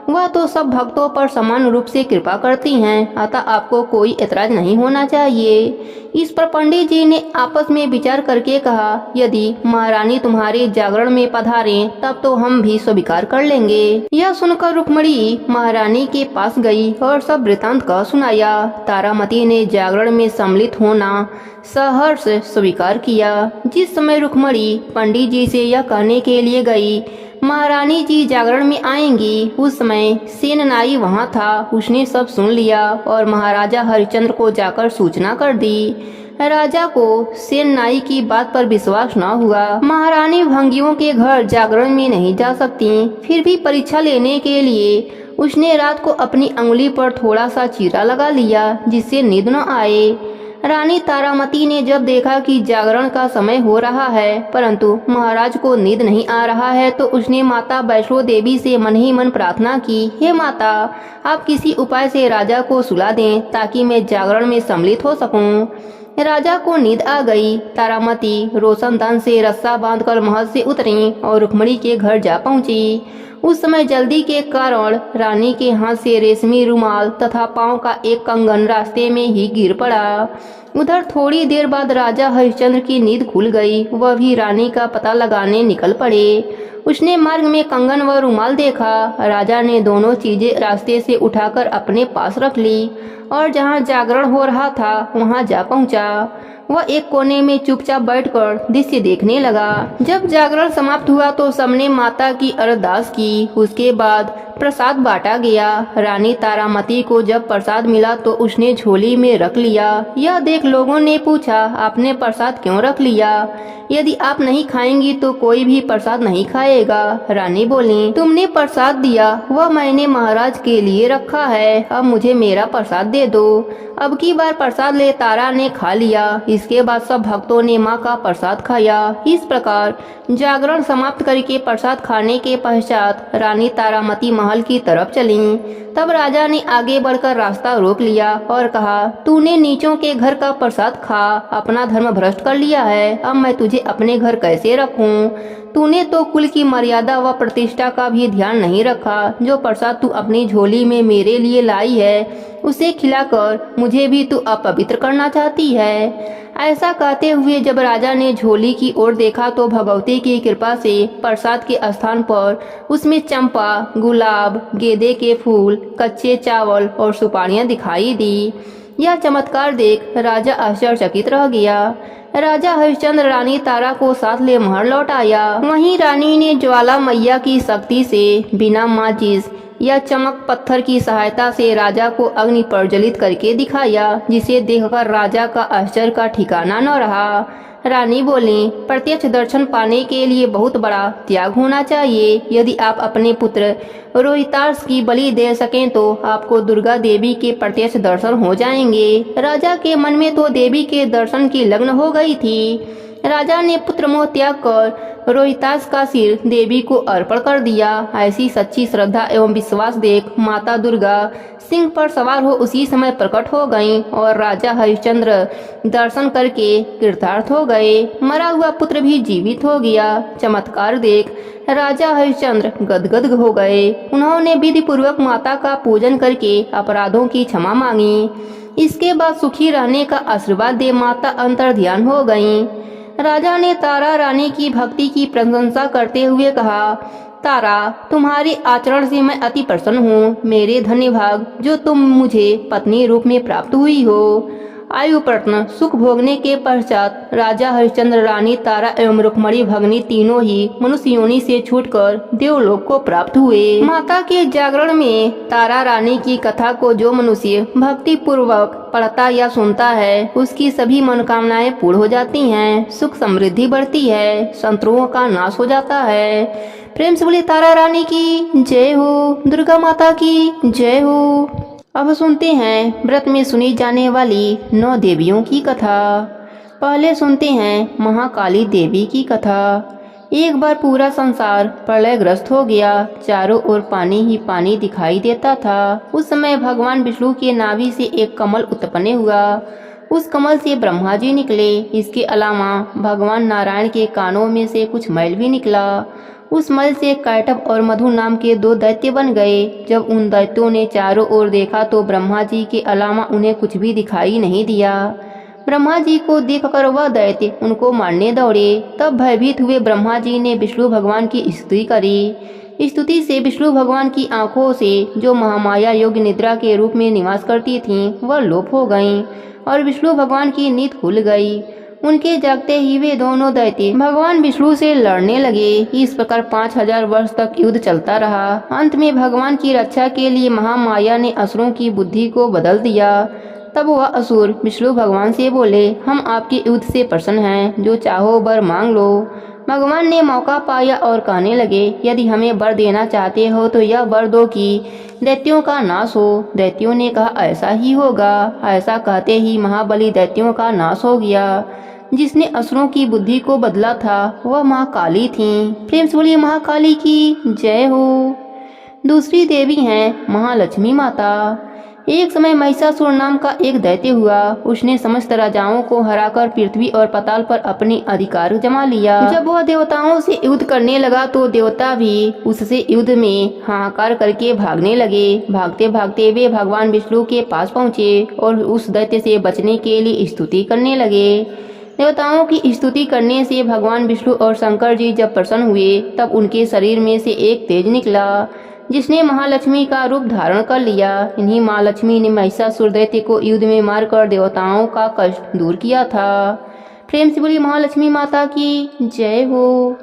A: वह तो सब भक्तों पर समान रूप से कृपा करती हैं, अतः आपको कोई ऐतराज नहीं होना चाहिए। इस पर पंडित जी ने आपस में विचार करके कहा, यदि महारानी तुम्हारे जागरण में पधारें तब तो हम भी स्वीकार कर लेंगे। यह सुनकर रुक्मिणी महारानी के पास गई और सब वृतांत कह सुनाया। तारामती ने जागरण में सम्मिलित होना सहर्ष स्वीकार किया। जिस समय रुक्मिणी पंडित जी से यह कहने के लिए गई, महारानी जी जागरण में आएंगी, उस समय सेननाई वहां था। उसने सब सुन लिया और महाराजा हरिश्चंद्र को जाकर सूचना कर दी। राजा को सेननाई की बात पर विश्वास न हुआ। महारानी भंगियों के घर जागरण में नहीं जा सकती, फिर भी परीक्षा लेने के लिए उसने रात को अपनी अंगुली पर थोड़ा सा चीरा लगा लिया, जिससे नींद न आए। रानी तारामती ने जब देखा कि जागरण का समय हो रहा है परंतु महाराज को नींद नहीं आ रहा है, तो उसने माता वैष्णो देवी से मन ही मन प्रार्थना की, हे माता, आप किसी उपाय से राजा को सुला दें ताकि मैं जागरण में सम्मिलित हो सकूं। राजा को नींद आ गई। तारामती रोशनदान से रस्सा बांधकर महल से उतरी और रुक्मिणी के घर जा पहुंची। उस समय जल्दी के कारण रानी के हाथ से रेशमी रुमाल तथा पांव का एक कंगन रास्ते में ही गिर पड़ा। उधर थोड़ी देर बाद राजा हरिश्चंद्र की नींद खुल गई। वह भी रानी का पता लगाने निकल पड़े। उसने मार्ग में कंगन व रुमाल देखा। राजा ने दोनों चीजें रास्ते से उठाकर अपने पास रख ली और जहां जागरण हो रहा था वहां जा पहुंचा। वह एक कोने में चुपचाप बैठकर दृश्य देखने लगा। जब जागरण समाप्त हुआ तो सबने माता की अरदास की। उसके बाद प्रसाद बांटा गया। रानी तारामती को जब प्रसाद मिला तो उसने झोली में रख लिया। यह देख लोगों ने पूछा, आपने प्रसाद क्यों रख लिया? यदि आप नहीं खाएंगी तो कोई भी प्रसाद नहीं खाएगा। रानी बोली, तुमने प्रसाद दिया वह मैंने महाराज के लिए रखा है, अब मुझे मेरा प्रसाद दे दो। अब की बार प्रसाद ले तारा ने खा लिया। इसके बाद सब भक्तों ने माँ का प्रसाद खाया। इस प्रकार जागरण समाप्त करके प्रसाद खाने के पश्चात रानी तारामती महल की तरफ चली। तब राजा ने आगे बढ़कर रास्ता रोक लिया और कहा, तूने नीचों के घर का प्रसाद खा अपना धर्म भ्रष्ट कर लिया है, अब मैं तुझे अपने घर कैसे रखूं? तूने तो कुल की मर्यादा व प्रतिष्ठा का भी ध्यान नहीं रखा। जो प्रसाद तू अपनी झोली में मेरे लिए लाई है उसे खिलाकर मुझे भी तू अपवित्र करना चाहती है। ऐसा कहते हुए जब राजा ने झोली की ओर देखा तो भगवती की कृपा से प्रसाद के स्थान पर उसमें चंपा, गुलाब, गेंदे के फूल, कच्चे चावल और सुपारियां दिखाई दी। यह चमत्कार देख राजा आश्चर्यचकित रह गया। राजा हरिश्चंद्र रानी तारा को साथ ले महल लौट आया। वहीं रानी ने ज्वाला मैया की शक्ति से बिना माचिस या चमक पत्थर की सहायता से राजा को अग्नि प्रज्वलित करके दिखाया, जिसे देखकर राजा का आश्चर्य का ठिकाना न रहा। रानी बोली, प्रत्यक्ष दर्शन पाने के लिए बहुत बड़ा त्याग होना चाहिए। यदि आप अपने पुत्र रोहितार्ष की बलि दे सकें तो आपको दुर्गा देवी के प्रत्यक्ष दर्शन हो जाएंगे। राजा के मन में तो देवी के दर्शन की लगन हो गई थी। राजा ने पुत्र मोह त्याग कर रोहितास का सिर देवी को अर्पण कर दिया। ऐसी सच्ची श्रद्धा एवं विश्वास देख माता दुर्गा सिंह पर सवार हो उसी समय प्रकट हो गईं और राजा हरिश्चंद्र दर्शन करके कृतार्थ हो गए। मरा हुआ पुत्र भी जीवित हो गया। चमत्कार देख राजा हरिश्चंद्र गदगद हो गए। उन्होंने विधि पूर्वक माता का पूजन करके अपराधों की क्षमा मांगी। इसके बाद सुखी रहने का आशीर्वाद दे माता अंतर ध्यान हो गईं। राजा ने तारा रानी की भक्ति की प्रशंसा करते हुए कहा, तारा, तुम्हारे आचरण से मैं अति प्रसन्न हूँ। मेरे धन्य भाग जो तुम मुझे पत्नी रूप में प्राप्त हुई हो। आयुप्रत्न सुख भोगने के पश्चात राजा हरिश्चंद्र, रानी तारा एवं रुक्मणी भगनी तीनों ही मनुष्य योनि से छूटकर देवलोक को प्राप्त हुए। माता के जागरण में तारा रानी की कथा को जो मनुष्य भक्ति पूर्वक पढ़ता या सुनता है उसकी सभी मनोकामनाएं पूर्ण हो जाती हैं, सुख समृद्धि बढ़ती है, शत्रुओं का नाश हो जाता है। प्रेम से बोलिए तारा रानी की जय हो, दुर्गा माता की जय हो। अब सुनते हैं व्रत में सुनी जाने वाली 9 देवियों की कथा। पहले सुनते हैं महाकाली देवी की कथा। एक बार पूरा संसार प्रलयग्रस्त हो गया, चारों ओर पानी ही पानी दिखाई देता था। उस समय भगवान विष्णु के नाभि से एक कमल उत्पन्न हुआ। उस कमल से ब्रह्मा जी निकले। इसके अलावा भगवान नारायण के कानों में से कुछ मैल भी निकला। उस मल से कैटभ और मधु नाम के 2 दैत्य बन गए। जब उन दैत्यों ने चारों ओर देखा तो ब्रह्मा जी के अलावा उन्हें कुछ भी दिखाई नहीं दिया। ब्रह्मा जी को देखकर वह दैत्य उनको मारने दौड़े। तब भयभीत हुए ब्रह्मा जी ने विष्णु भगवान की स्तुति करी। स्तुति से विष्णु भगवान की आंखों से जो महामाया योग्य निद्रा के रूप में निवास करती थीं वह लोप हो गईं और विष्णु भगवान की नींद खुल गई। उनके जागते ही वे दोनों दैत्य भगवान विष्णु से लड़ने लगे। इस प्रकार 5000 वर्ष तक युद्ध चलता रहा। अंत में भगवान की रक्षा के लिए महामाया ने असुरों की बुद्धि को बदल दिया। तब वह असुर विष्णु भगवान से बोले, हम आपके युद्ध से प्रसन्न हैं, जो चाहो वर मांग लो। भगवान ने मौका पाया और कहने लगे, यदि हमें वर देना चाहते हो तो यह वर दो कि दैत्यों का नाश हो। दैत्यों ने कहा, ऐसा ही होगा। ऐसा कहते ही महाबली दैत्यों का नाश हो गया। जिसने असुरों की बुद्धि को बदला था वह महाकाली थीं। प्रेम से बोलिए महाकाली की जय हो। दूसरी देवी हैं महालक्ष्मी माता। एक समय महिषासुर नाम का एक दैत्य हुआ। उसने समस्त राजाओं को हराकर पृथ्वी और पाताल पर अपनी अधिकार जमा लिया। जब वह देवताओं से युद्ध करने लगा तो देवता भी उससे युद्ध में हाहाकार करके भागने लगे। भागते भागते वे भगवान विष्णु के पास पहुँचे और उस दैत्य से बचने के लिए स्तुति करने लगे। देवताओं की स्तुति करने से भगवान विष्णु और शंकर जी जब प्रसन्न हुए तब उनके शरीर में से एक तेज निकला जिसने महालक्ष्मी का रूप धारण कर लिया। इन्हीं महालक्ष्मी ने महिषासुर दैत्य को युद्ध में मारकर देवताओं का कष्ट दूर किया था। प्रेम से बोलिए महालक्ष्मी माता की जय हो।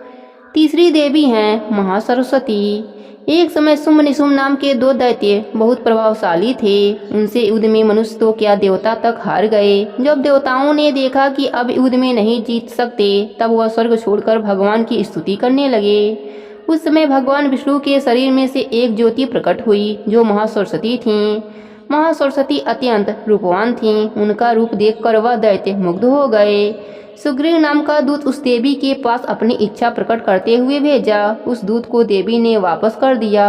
A: तीसरी देवी हैं महासरस्वती। एक समय शुंभ निशुंभ नाम के 2 दैत्य बहुत प्रभावशाली थे। उनसे युद्ध में मनुष्य तो क्या देवता तक हार गए। जब देवताओं ने देखा कि अब युद्ध में नहीं जीत सकते तब वह स्वर्ग छोड़कर भगवान की स्तुति करने लगे। उस समय भगवान विष्णु के शरीर में से एक ज्योति प्रकट हुई जो महासरस्वती थीं। महासरस्वती अत्यंत रूपवान थीं। उनका रूप देखकर वह दैत्य मुग्ध हो गए। सुग्रीव नाम का दूत उस देवी के पास अपनी इच्छा प्रकट करते हुए भेजा। उस दूत को देवी ने वापस कर दिया।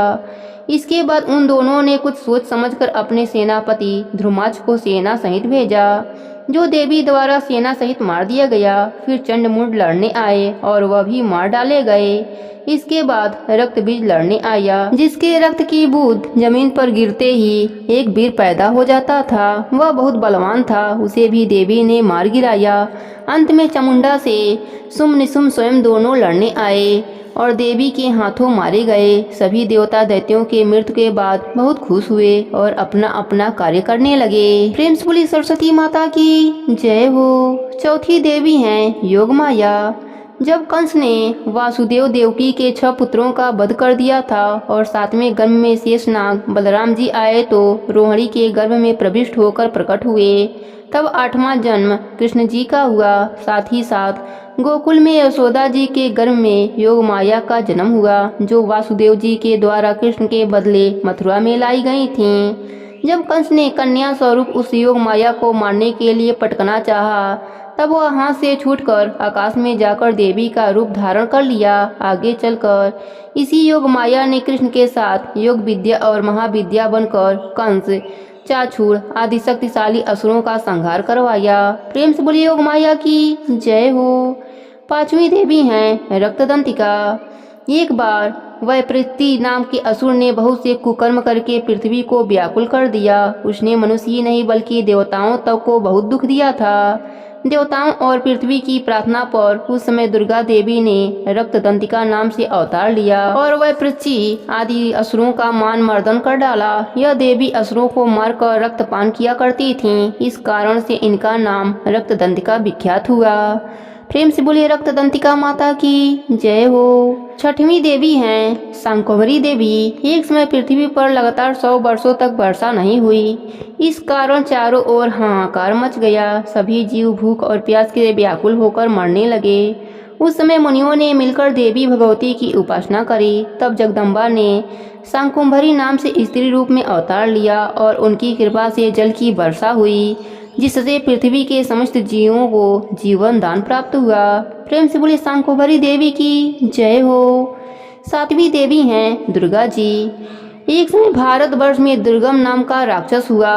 A: इसके बाद उन दोनों ने कुछ सोच समझकर अपने सेनापति ध्रुमाच को सेना सहित भेजा, जो देवी द्वारा सेना सहित मार दिया गया। फिर चंडमुंड लड़ने आए और वह भी मार डाले गए। इसके बाद रक्त बीज लड़ने आया, जिसके रक्त की बूंद जमीन पर गिरते ही एक वीर पैदा हो जाता था। वह बहुत बलवान था, उसे भी देवी ने मार गिराया। अंत में चामुंडा से शुंभ निशुंभ स्वयं दोनों लड़ने आए और देवी के हाथों मारे गए। सभी देवता दैत्यों के मृत्यु के बाद बहुत खुश हुए और अपना अपना कार्य करने लगे। प्रेम से बोली सरस्वती माता की जय हो। चौथी देवी हैं योग माया। जब कंस ने वासुदेव देवकी के 6 पुत्रों का वध कर दिया था और 7वें गर्भ में शेषनाग बलराम जी आए तो रोहिणी के गर्भ में प्रविष्ट होकर प्रकट हुए। तब 8वां जन्म कृष्ण जी का हुआ। साथ ही साथ गोकुल में यशोदा जी के गर्भ में योग माया का जन्म हुआ, जो वासुदेव जी के द्वारा कृष्ण के बदले मथुरा में लाई गई थीं। जब कंस ने कन्या स्वरूप उस योग माया को मारने के लिए पटकना चाहा, तब वह हाथ से छूटकर आकाश में जाकर देवी का रूप धारण कर लिया। आगे चलकर इसी योग माया ने कृष्ण के साथ योग विद्या और महाविद्या बनकर कंस, चाछूड़ आदि शक्तिशाली असुरों का संहार करवाया। प्रेम से बोलिए योग माया की जय हो। 5वीं देवी हैं रक्तदंतिका। एक बार वैपरीत्य नाम के असुर ने बहुत से कुकर्म करके पृथ्वी को व्याकुल कर दिया। उसने मनुष्य ही नहीं बल्कि देवताओं तक को बहुत दुख दिया था। देवताओं और पृथ्वी की प्रार्थना पर उस समय दुर्गा देवी ने रक्तदंतिका नाम से अवतार लिया और वह पृथ्वी आदि असुरों का मान मर्दन कर डाला। यह देवी असुरों को मारकर रक्तपान किया करती थीं, इस कारण से इनका नाम रक्तदंतिका विख्यात हुआ। प्रेम से बोलिए रक्तदंतिका माता की जय हो। छठवीं देवी हैं शाकंभरी देवी। एक समय पृथ्वी पर लगातार 100 वर्षों तक वर्षा नहीं हुई। इस कारण चारों ओर हाहाकार मच गया। सभी जीव भूख और प्यास के व्याकुल होकर मरने लगे। उस समय मुनियों ने मिलकर देवी भगवती की उपासना करी। तब जगदम्बा ने शाकंभरी नाम से स्त्री रूप में अवतार लिया और उनकी कृपा से जल की वर्षा हुई, जिससे पृथ्वी के समस्त जीवों को जीवन दान प्राप्त हुआ। प्रेम से बोलिए शाकंभरी देवी की जय हो। सातवीं देवी हैं दुर्गा जी। एक समय भारतवर्ष में दुर्गम नाम का राक्षस हुआ।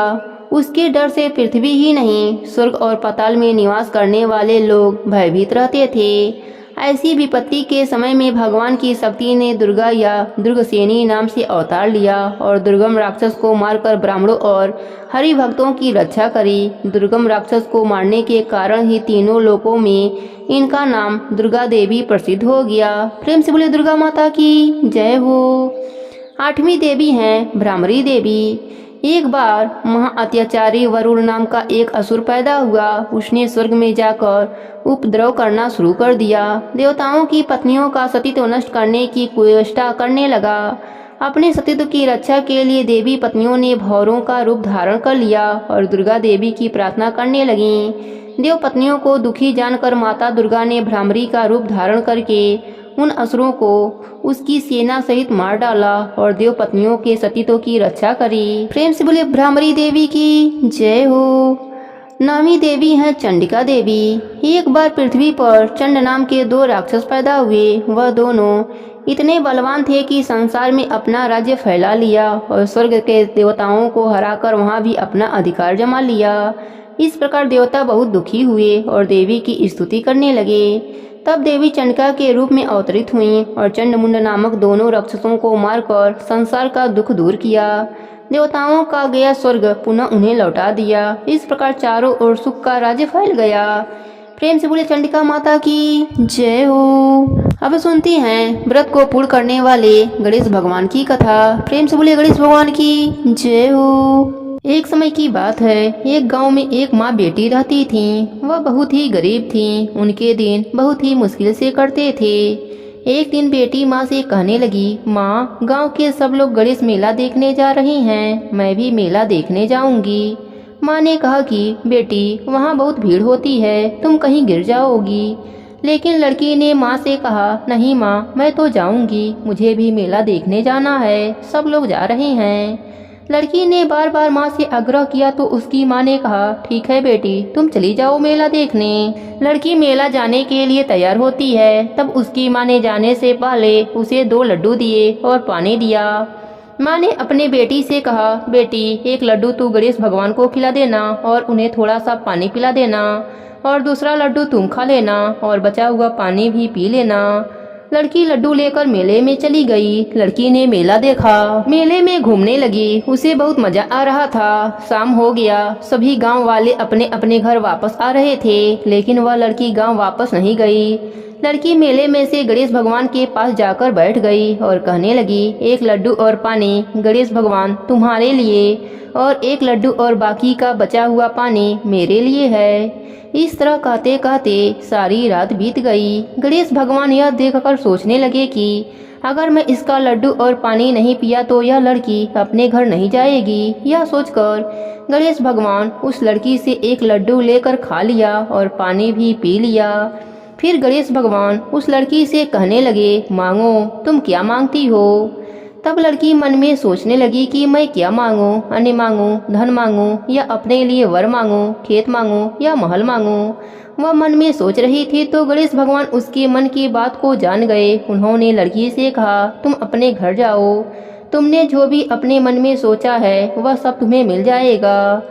A: उसके डर से पृथ्वी ही नहीं, स्वर्ग और पाताल में निवास करने वाले लोग भयभीत रहते थे। ऐसी विपत्ति के समय में भगवान की शक्ति ने दुर्गा या दुर्गसेनी नाम से अवतार लिया और दुर्गम राक्षस को मारकर ब्राह्मणों और हरि भक्तों की रक्षा करी। दुर्गम राक्षस को मारने के कारण ही तीनों लोकों में इनका नाम दुर्गा देवी प्रसिद्ध हो गया। प्रेम से बोले दुर्गा माता की जय हो। आठवीं देवी हैं भ्रामरी देवी। एक बार महाअत्याचारी वरुण नाम का एक असुर पैदा हुआ। उसने स्वर्ग में जाकर उपद्रव करना शुरू कर दिया। देवताओं की पत्नियों का सतीत्व नष्ट करने की कुचेष्टा करने लगा। अपने सतीत्व की रक्षा के लिए देवी पत्नियों ने भौरों का रूप धारण कर लिया और दुर्गा देवी की प्रार्थना करने लगीं। देव पत्नियों को दुखी जानकर माता दुर्गा ने भ्रामरी का रूप धारण करके उन असुरों को उसकी सेना सहित मार डाला और देव पत्नियों के सतीत्व की रक्षा करी। प्रेम से बोले भ्रामरी देवी की जय हो। नौवीं देवी हैं चंडिका देवी। एक बार पृथ्वी पर चंड नाम के 2 राक्षस पैदा हुए। वह दोनों इतने बलवान थे कि संसार में अपना राज्य फैला लिया और स्वर्ग के देवताओं को हराकर वहां भी अपना अधिकार जमा लिया। इस प्रकार देवता बहुत दुखी हुए और देवी की स्तुति करने लगे। तब देवी चंडिका के रूप में अवतरित हुईं और चंडमुंड नामक दोनों राक्षसों को मारकर संसार का दुख दूर किया। देवताओं का गया स्वर्ग पुनः उन्हें लौटा दिया। इस प्रकार चारों ओर सुख का राज्य फैल गया। प्रेम से बोले चंडिका माता की जय हो। अब सुनते हैं व्रत को पूर्ण करने वाले गणेश भगवान की कथा। प्रेम से बोले गणेश भगवान की जय हो। एक समय की बात है, एक गांव में एक माँ बेटी रहती थी। वह बहुत ही गरीब थी। उनके दिन बहुत ही मुश्किल से कटते थे। एक दिन बेटी माँ से कहने लगी, माँ गांव के सब लोग गणेश मेला देखने जा रहे हैं, मैं भी मेला देखने जाऊंगी। माँ ने कहा कि बेटी वहाँ बहुत भीड़ होती है, तुम कहीं गिर जाओगी। लेकिन लड़की ने माँ से कहा, नहीं माँ मैं तो जाऊंगी, मुझे भी मेला देखने जाना है, सब लोग जा रहे हैं। लड़की ने बार बार माँ से आग्रह किया तो उसकी माँ ने कहा, ठीक है बेटी तुम चली जाओ मेला देखने। लड़की मेला जाने के लिए तैयार होती है। तब उसकी माँ ने जाने से पहले उसे 2 लड्डू दिए और पानी दिया। माँ ने अपने बेटी से कहा, बेटी एक लड्डू तू गणेश भगवान को खिला देना और उन्हें थोड़ा सा पानी पिला देना और दूसरा लड्डू तुम खा लेना और बचा हुआ पानी भी पी लेना। लड़की लड्डू लेकर मेले में चली गई। लड़की ने मेला देखा, मेले में घूमने लगी। उसे बहुत मजा आ रहा था। शाम हो गया, सभी गांव वाले अपने अपने घर वापस आ रहे थे, लेकिन वह लड़की गांव वापस नहीं गई। लड़की मेले में से गणेश भगवान के पास जाकर बैठ गई और कहने लगी, एक लड्डू और पानी गणेश भगवान तुम्हारे लिए और एक लड्डू और बाकी का बचा हुआ पानी मेरे लिए है। इस तरह कहते कहते सारी रात बीत गई। गणेश भगवान यह देखकर सोचने लगे कि अगर मैं इसका लड्डू और पानी नहीं पिया तो यह लड़की अपने घर नहीं जाएगी। यह सोचकर गणेश भगवान उस लड़की से एक लड्डू लेकर खा लिया और पानी भी पी लिया। फिर गणेश भगवान उस लड़की से कहने लगे, मांगो तुम क्या मांगती हो। तब लड़की मन में सोचने लगी कि मैं क्या मांगूं, अन्न मांगूं, धन मांगूं या अपने लिए वर मांगूं, खेत मांगूं या महल मांगूं। वह मन में सोच रही थी तो गणेश भगवान उसके मन की बात को जान गए। उन्होंने लड़की से कहा, तुम अपने घर जाओ, तुमने जो भी अपने मन में सोचा है वह सब तुम्हें मिल जाएगा।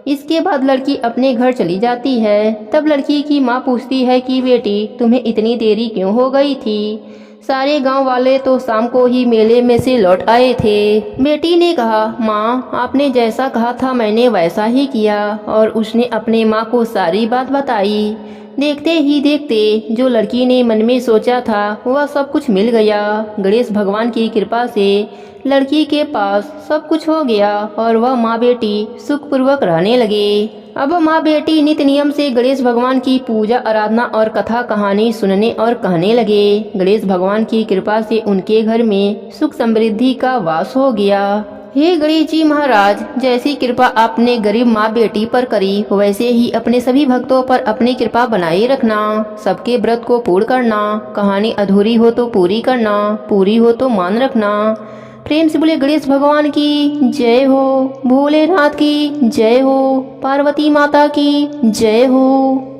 A: इसके बाद लड़की अपने घर चली जाती है। तब लड़की की माँ पूछती है कि बेटी तुम्हें इतनी देरी क्यों हो गई थी। सारे गांव वाले तो शाम को ही मेले में से लौट आए थे। बेटी ने कहा, माँ आपने जैसा कहा था मैंने वैसा ही किया, और उसने अपने माँ को सारी बात बताई। देखते ही देखते जो लड़की ने मन में सोचा था वह सब कुछ मिल गया। गणेश भगवान की कृपा से लड़की के पास सब कुछ हो गया और वह माँ बेटी सुखपूर्वक रहने लगे। अब माँ बेटी नित्य नियम से गणेश भगवान की पूजा आराधना और कथा कहानी सुनने और कहने लगे। गणेश भगवान की कृपा से उनके घर में सुख समृद्धि का वास हो गया। हे गणेश जी महाराज, जैसी कृपा आपने गरीब माँ बेटी पर करी वैसे ही अपने सभी भक्तों पर अपनी कृपा बनाए रखना। सबके व्रत को पूर्ण करना, कहानी अधूरी हो तो पूरी करना, पूरी हो तो मान रखना। प्रेम से बोले गणेश भगवान की जय हो, भोलेनाथ की जय हो, पार्वती माता की जय हो।